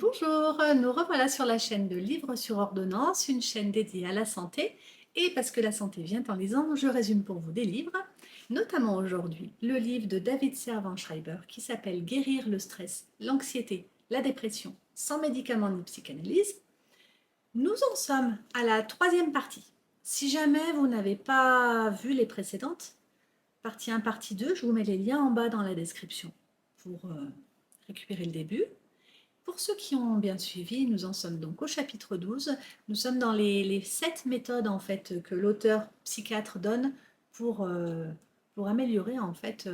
Bonjour, nous revoilà sur la chaîne de Livres sur ordonnance, une chaîne dédiée à la santé. Et parce que la santé vient en lisant, je résume pour vous des livres, notamment aujourd'hui le livre de David Servan-Schreiber qui s'appelle Guérir le stress, l'anxiété, la dépression, sans médicaments ni psychanalyse. Nous en sommes à la troisième partie. Si jamais vous n'avez pas vu les précédentes, partie 1, partie 2, je vous mets les liens en bas dans la description pour récupérer le début. Pour ceux qui ont bien suivi, nous en sommes donc au chapitre 12. Nous sommes dans les 7 méthodes en fait que l'auteur psychiatre donne pour améliorer en fait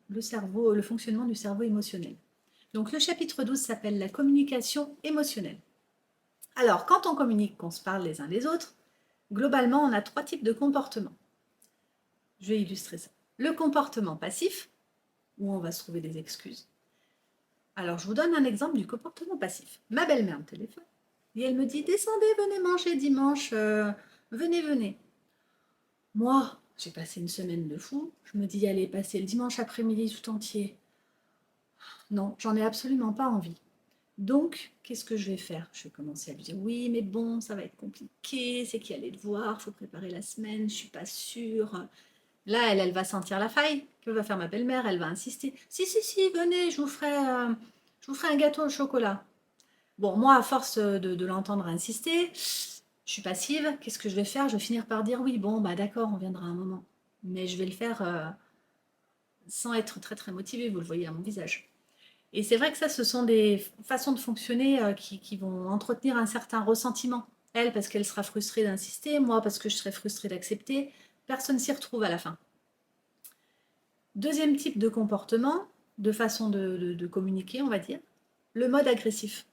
le cerveau, le fonctionnement du cerveau émotionnel. Donc le chapitre 12 s'appelle la communication émotionnelle. Alors quand on communique, qu'on se parle les uns les autres, globalement on a 3 types de comportements. Je vais illustrer ça. Le comportement passif, où on va se trouver des excuses. Alors, je vous donne un exemple du comportement passif. Ma belle-mère me téléphone et elle me dit « Descendez, venez manger dimanche, venez, venez. » Moi, j'ai passé une semaine de fou. Je me dis « Allez, passer le dimanche après-midi tout entier. » Non, j'en ai absolument pas envie. Donc, qu'est-ce que je vais faire? Je vais commencer à lui dire « Oui, mais bon, ça va être compliqué, c'est qu'il y a les devoirs, il faut préparer la semaine, je suis pas sûre. » Là, elle va sentir la faille. Que va faire ma belle-mère? Elle va insister. Si, si, si, venez, je vous ferai un gâteau au chocolat. Bon, moi, à force de l'entendre insister, je suis passive. Qu'est-ce que je vais faire? Je vais finir par dire oui, bon, bah d'accord, on viendra un moment. Mais je vais le faire sans être très très motivée, vous le voyez à mon visage. Et c'est vrai que ça, ce sont des façons de fonctionner qui vont entretenir un certain ressentiment. Elle, parce qu'elle sera frustrée d'insister, moi, parce que je serai frustrée d'accepter. Personne s'y retrouve à la fin. Deuxième type de comportement, de façon de communiquer, on va dire, le mode agressif.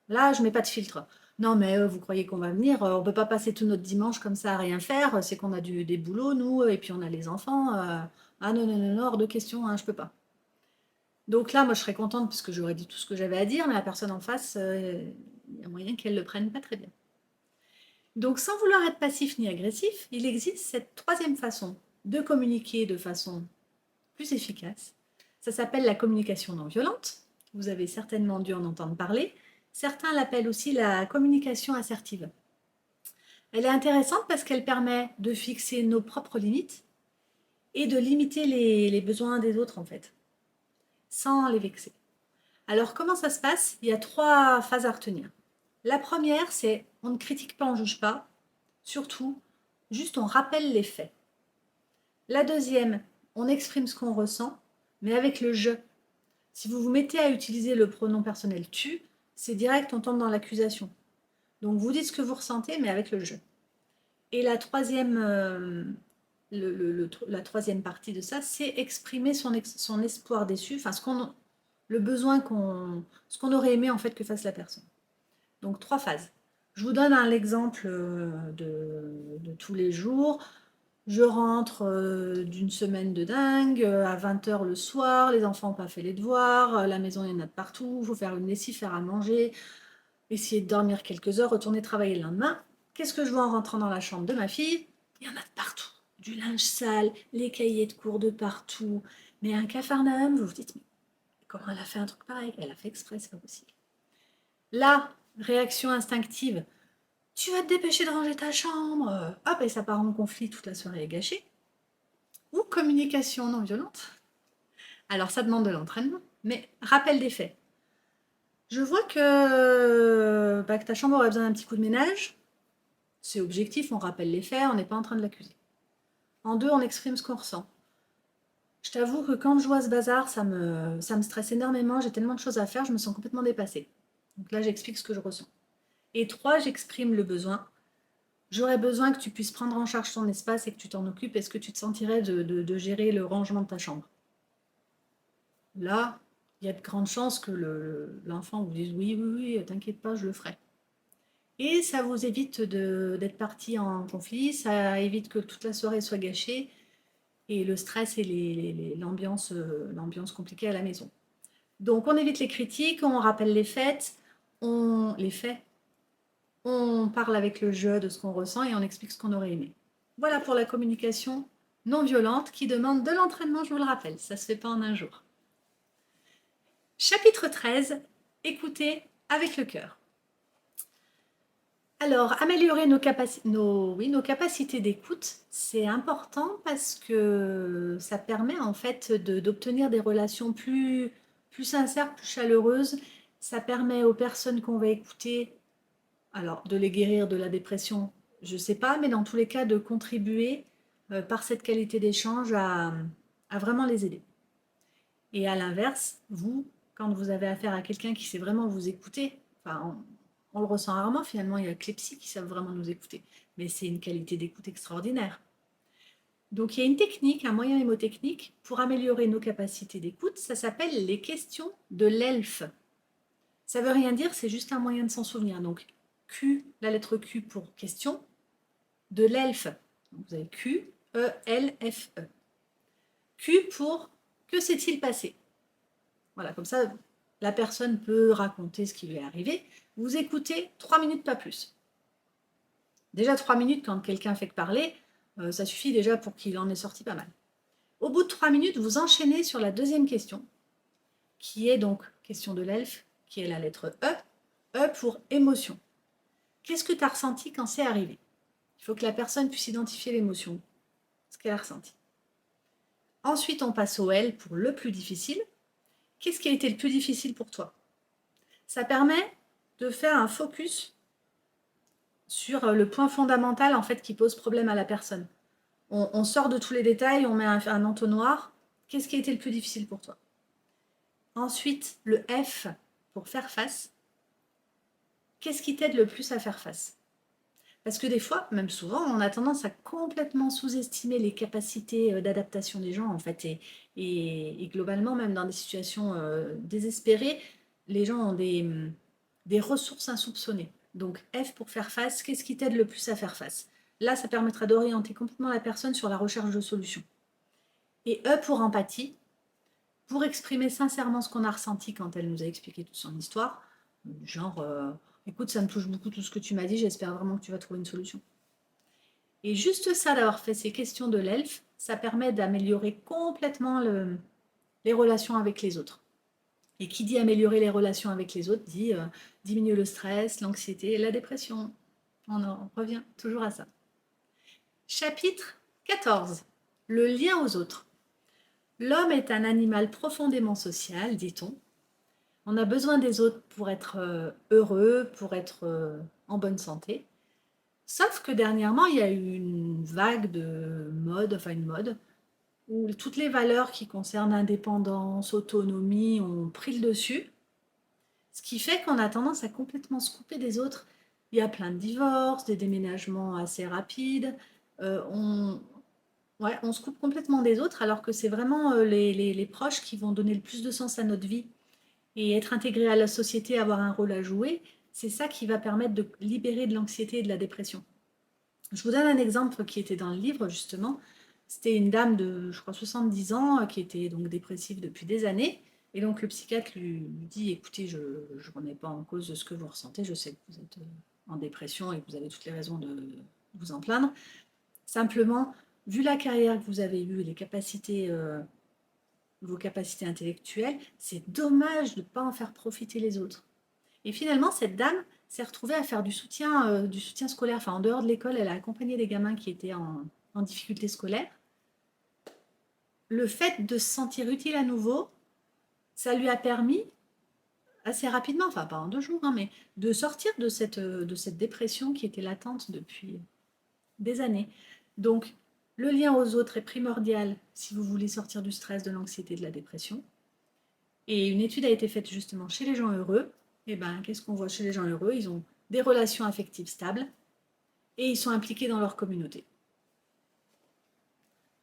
Là, je mets pas de filtre. Non, mais vous croyez qu'on va venir, on peut pas passer tout notre dimanche comme ça à rien faire, c'est qu'on a des boulots, nous, et puis on a les enfants. Ah non, non, non, non, hors de question, hein, je peux pas. Donc là, moi, je serais contente parce que j'aurais dit tout ce que j'avais à dire, mais la personne en face, il y a moyen qu'elle le prenne pas très bien. Donc, sans vouloir être passif ni agressif, il existe cette troisième façon de communiquer de façon plus efficace. Ça s'appelle la communication non violente. Vous avez certainement dû en entendre parler. Certains l'appellent aussi la communication assertive. Elle est intéressante parce qu'elle permet de fixer nos propres limites et de limiter les besoins des autres en fait, sans les vexer. Alors comment ça se passe? Il y a 3 phases à retenir. La première, c'est on ne critique pas, on ne juge pas. Surtout, juste on rappelle les faits. La deuxième, on exprime ce qu'on ressent, mais avec le je. Si vous vous mettez à utiliser le pronom personnel tu, c'est direct, on tombe dans l'accusation. Donc vous dites ce que vous ressentez, mais avec le je. Et la troisième, la troisième partie de ça, c'est exprimer son espoir déçu, enfin le besoin ce qu'on aurait aimé en fait que fasse la personne. Donc 3 phases. Je vous donne un exemple de tous les jours. Je rentre d'une semaine de dingue, à 20 h le soir, les enfants n'ont pas fait les devoirs, la maison il y en a de partout, il faut faire une lessive, faire à manger, essayer de dormir quelques heures, retourner travailler le lendemain. Qu'est-ce que je vois en rentrant dans la chambre de ma fille? Il y en a de partout. Du linge sale, les cahiers de cours de partout. Mais un capharnaüm, vous vous dites, mais comment elle a fait un truc pareil? Elle a fait exprès, c'est pas possible. Là, réaction instinctive. Tu vas te dépêcher de ranger ta chambre. Hop, et ça part en conflit, toute la soirée est gâchée. Ou communication non violente. Alors ça demande de l'entraînement, mais rappel des faits. Je vois que ta chambre aurait besoin d'un petit coup de ménage. C'est objectif, on rappelle les faits, on n'est pas en train de l'accuser. En 2, on exprime ce qu'on ressent. Je t'avoue que quand je vois ce bazar, ça me stresse énormément, j'ai tellement de choses à faire, je me sens complètement dépassée. Donc là, j'explique ce que je ressens. Et 3, j'exprime le besoin. J'aurais besoin que tu puisses prendre en charge ton espace et que tu t'en occupes. Est-ce que tu te sentirais de gérer le rangement de ta chambre? Là, il y a de grandes chances que l'enfant vous dise oui, oui, oui, t'inquiète pas, je le ferai. Et ça vous évite d'être parti en conflit, ça évite que toute la soirée soit gâchée et le stress et l'ambiance compliquée à la maison. Donc on évite les critiques, on rappelle les faits, les faits, on parle avec le jeu de ce qu'on ressent et on explique ce qu'on aurait aimé. Voilà pour la communication non violente qui demande de l'entraînement, je vous le rappelle, ça ne se fait pas en un jour. Chapitre 13, écouter avec le cœur. Alors, améliorer nos capacités d'écoute, c'est important parce que ça permet en fait d'obtenir des relations plus sincères, plus chaleureuses. Ça permet aux personnes qu'on va écouter, alors de les guérir de la dépression, je ne sais pas, mais dans tous les cas de contribuer par cette qualité d'échange à vraiment les aider. Et à l'inverse, vous, quand vous avez affaire à quelqu'un qui sait vraiment vous écouter, enfin, on le ressent rarement finalement, il y a que les psys qui savent vraiment nous écouter, mais c'est une qualité d'écoute extraordinaire. Donc il y a une technique, un moyen mnémotechnique pour améliorer nos capacités d'écoute, ça s'appelle les questions de l'elfe. Ça veut rien dire, c'est juste un moyen de s'en souvenir. Donc Q, la lettre Q pour question, de l'elfe. Vous avez Q, E, L, F, E. Q pour que s'est-il passé? Voilà, comme ça, la personne peut raconter ce qui lui est arrivé. Vous écoutez 3 minutes, pas plus. Déjà 3 minutes, quand quelqu'un fait que parler, ça suffit déjà pour qu'il en ait sorti pas mal. Au bout de 3 minutes, vous enchaînez sur la deuxième question, qui est donc question de l'elfe, qui est la lettre E. E pour émotion. Qu'est-ce que tu as ressenti quand c'est arrivé? Il faut que la personne puisse identifier l'émotion, ce qu'elle a ressenti. Ensuite, on passe au L pour le plus difficile. Qu'est-ce qui a été le plus difficile pour toi? Ça permet de faire un focus sur le point fondamental en fait qui pose problème à la personne. On sort de tous les détails, on met un entonnoir. Qu'est-ce qui a été le plus difficile pour toi? Ensuite, le F pour faire face. Qu'est-ce qui t'aide le plus à faire face? Parce que des fois, même souvent, on a tendance à complètement sous-estimer les capacités d'adaptation des gens, en fait. Et globalement, même dans des situations désespérées, les gens ont des ressources insoupçonnées. Donc, F pour faire face, qu'est-ce qui t'aide le plus à faire face? Là, ça permettra d'orienter complètement la personne sur la recherche de solutions. Et E pour empathie, pour exprimer sincèrement ce qu'on a ressenti quand elle nous a expliqué toute son histoire, genre écoute, ça me touche beaucoup tout ce que tu m'as dit, j'espère vraiment que tu vas trouver une solution. Et juste ça, d'avoir fait ces questions de l'elfe, ça permet d'améliorer complètement les relations avec les autres. Et qui dit améliorer les relations avec les autres dit diminuer le stress, l'anxiété et la dépression. On revient toujours à ça. Chapitre 14. Le lien aux autres. L'homme est un animal profondément social, dit-on. On a besoin des autres pour être heureux, pour être en bonne santé. Sauf que dernièrement, il y a eu une vague de mode, enfin une mode, où toutes les valeurs qui concernent indépendance, autonomie ont pris le dessus, ce qui fait qu'on a tendance à complètement se couper des autres. Il y a plein de divorces, des déménagements assez rapides, euh, on, ouais, on se coupe complètement des autres alors que c'est vraiment les proches qui vont donner le plus de sens à notre vie et être intégrés à la société, avoir un rôle à jouer, c'est ça qui va permettre de libérer de l'anxiété et de la dépression. Je vous donne un exemple qui était dans le livre, justement. C'était une dame de, je crois, 70 ans qui était donc dépressive depuis des années. Et donc le psychiatre lui dit, écoutez, je ne remets pas en cause ce que vous ressentez, je sais que vous êtes en dépression et que vous avez toutes les raisons de vous en plaindre. Simplement, vu la carrière que vous avez eue et vos capacités intellectuelles, c'est dommage de ne pas en faire profiter les autres. Et finalement, cette dame s'est retrouvée à faire du soutien scolaire. Enfin, en dehors de l'école, elle a accompagné des gamins qui étaient en difficulté scolaire. Le fait de se sentir utile à nouveau, ça lui a permis, assez rapidement, enfin pas en 2 jours, hein, mais de sortir de cette dépression qui était latente depuis des années. Donc, le lien aux autres est primordial si vous voulez sortir du stress, de l'anxiété, de la dépression. Et une étude a été faite justement chez les gens heureux. Et ben, qu'est-ce qu'on voit chez les gens heureux? Ils ont des relations affectives stables et ils sont impliqués dans leur communauté.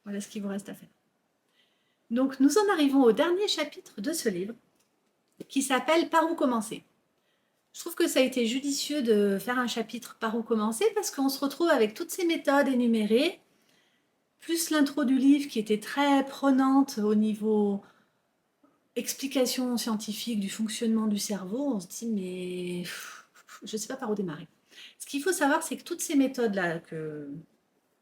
Voilà ce qu'il vous reste à faire. Donc, nous en arrivons au dernier chapitre de ce livre qui s'appelle Par où commencer? Je trouve que ça a été judicieux de faire un chapitre Par où commencer parce qu'on se retrouve avec toutes ces méthodes énumérées, plus l'intro du livre qui était très prenante au niveau explication scientifique du fonctionnement du cerveau. On se dit, mais je ne sais pas par où démarrer. Ce qu'il faut savoir, c'est que toutes ces méthodes-là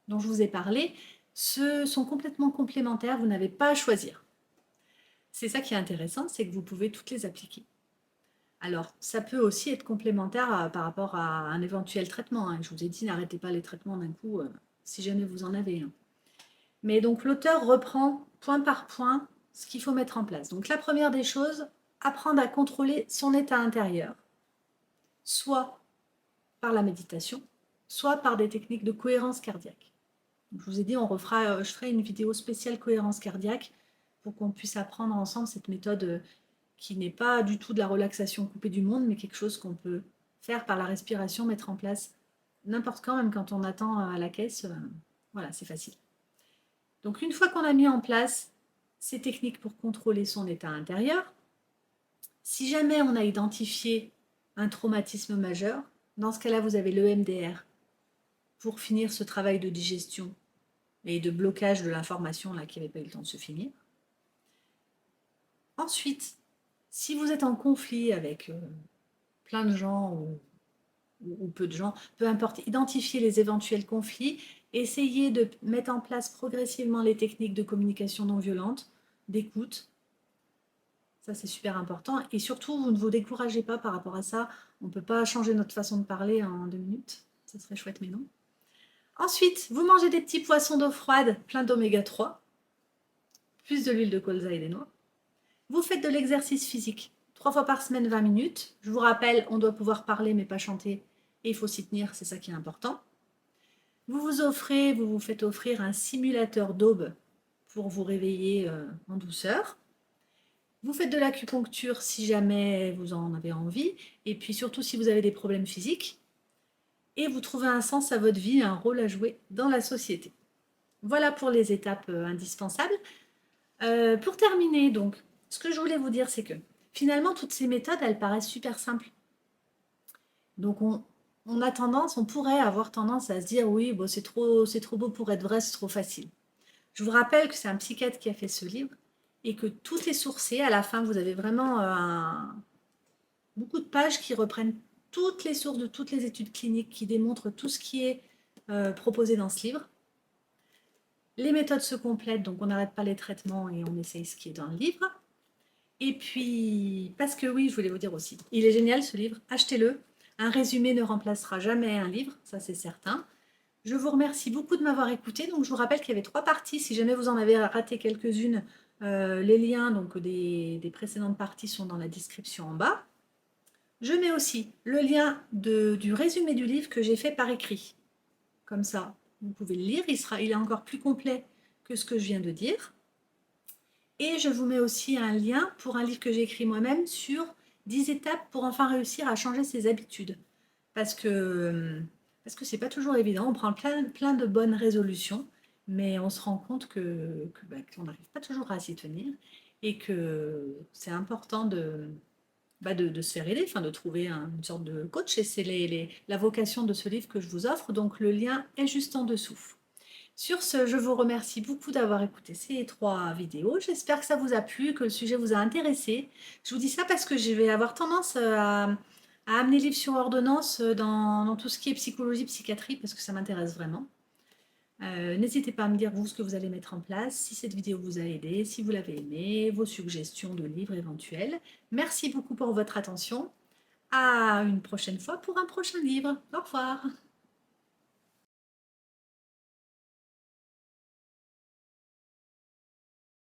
dont je vous ai parlé sont complètement complémentaires. Vous n'avez pas à choisir. C'est ça qui est intéressant, c'est que vous pouvez toutes les appliquer. Alors, ça peut aussi être complémentaire par rapport à un éventuel traitement, hein. Je vous ai dit, n'arrêtez pas les traitements d'un coup, si jamais vous en avez un. Mais donc, l'auteur reprend point par point ce qu'il faut mettre en place. Donc, la première des choses, apprendre à contrôler son état intérieur, soit par la méditation, soit par des techniques de cohérence cardiaque. Donc, je vous ai dit, je ferai une vidéo spéciale cohérence cardiaque pour qu'on puisse apprendre ensemble cette méthode qui n'est pas du tout de la relaxation coupée du monde, mais quelque chose qu'on peut faire par la respiration, mettre en place n'importe quand, même quand on attend à la caisse. Voilà, c'est facile. Donc une fois qu'on a mis en place ces techniques pour contrôler son état intérieur, si jamais on a identifié un traumatisme majeur, dans ce cas-là, vous avez l'EMDR pour finir ce travail de digestion et de blocage de l'information là qui n'avait pas eu le temps de se finir. Ensuite, si vous êtes en conflit avec plein de gens ou peu de gens, peu importe, identifiez les éventuels conflits, essayez de mettre en place progressivement les techniques de communication non violente, d'écoute. Ça, c'est super important. Et surtout, vous ne vous découragez pas par rapport à ça. On ne peut pas changer notre façon de parler en 2 minutes. Ça serait chouette, mais non. Ensuite, vous mangez des petits poissons d'eau froide plein d'oméga 3, plus de l'huile de colza et des noix. Vous faites de l'exercice physique 3 fois par semaine, 20 minutes. Je vous rappelle, on doit pouvoir parler mais pas chanter. Et il faut s'y tenir, c'est ça qui est important. Vous vous faites offrir un simulateur d'aube pour vous réveiller en douceur. Vous faites de l'acupuncture si jamais vous en avez envie. Et puis surtout si vous avez des problèmes physiques. Et vous trouvez un sens à votre vie, un rôle à jouer dans la société. Voilà pour les étapes indispensables. Pour terminer, donc, ce que je voulais vous dire, c'est que finalement, toutes ces méthodes, elles paraissent super simples. Donc, on pourrait avoir tendance à se dire, oui, bon, c'est trop beau pour être vrai, c'est trop facile. Je vous rappelle que c'est un psychiatre qui a fait ce livre et que tout est sourcé. À la fin, vous avez vraiment beaucoup de pages qui reprennent toutes les sources de toutes les études cliniques qui démontrent tout ce qui est proposé dans ce livre. Les méthodes se complètent, donc on n'arrête pas les traitements et on essaye ce qui est dans le livre. Et puis, parce que oui, je voulais vous dire aussi, il est génial ce livre, achetez-le. Un résumé ne remplacera jamais un livre, ça c'est certain. Je vous remercie beaucoup de m'avoir écouté. Donc je vous rappelle qu'il y avait 3 parties. Si jamais vous en avez raté quelques-unes, les liens donc, des précédentes parties sont dans la description en bas. Je mets aussi le lien du résumé du livre que j'ai fait par écrit. Comme ça, vous pouvez le lire, il est encore plus complet que ce que je viens de dire. Et je vous mets aussi un lien pour un livre que j'ai écrit moi-même sur 10 étapes pour enfin réussir à changer ses habitudes. Parce que c'est pas toujours évident, on prend plein de bonnes résolutions, mais on se rend compte qu'on n'arrive pas toujours à s'y tenir et que c'est important de se faire aider, enfin de trouver une sorte de coach. Et c'est la vocation de ce livre que je vous offre, donc le lien est juste en dessous. Sur ce, je vous remercie beaucoup d'avoir écouté ces 3 vidéos. J'espère que ça vous a plu, que le sujet vous a intéressé. Je vous dis ça parce que je vais avoir tendance à amener livres sur ordonnance dans tout ce qui est psychologie, psychiatrie, parce que ça m'intéresse vraiment. N'hésitez pas à me dire vous ce que vous allez mettre en place, si cette vidéo vous a aidé, si vous l'avez aimé, vos suggestions de livres éventuels. Merci beaucoup pour votre attention. À une prochaine fois pour un prochain livre. Au revoir.